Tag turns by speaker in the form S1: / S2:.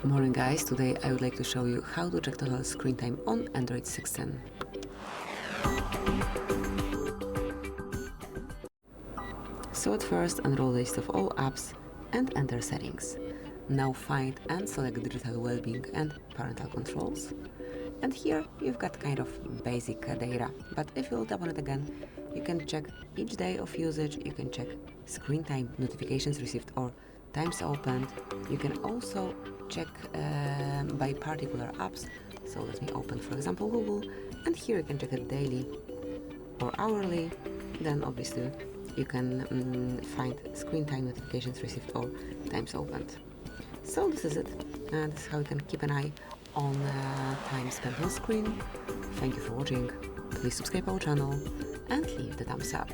S1: Morning guys, today I would like to show you how to check total screen time on Android 16. So at first enroll the list of all apps and enter settings. Now find and select Digital Wellbeing and Parental controls. And here you've got kind of basic data, but if you'll tap on it again, you can check each day of usage, you can check screen time, notifications received or times opened. You can also check by particular apps. So let me open, for example, Google, and here you can check it daily or hourly. Then obviously you can find screen time, notifications received or times opened. So this is it, and this is how you can keep an eye on time spent on screen. Thank you for watching. Please subscribe our channel and leave the thumbs up.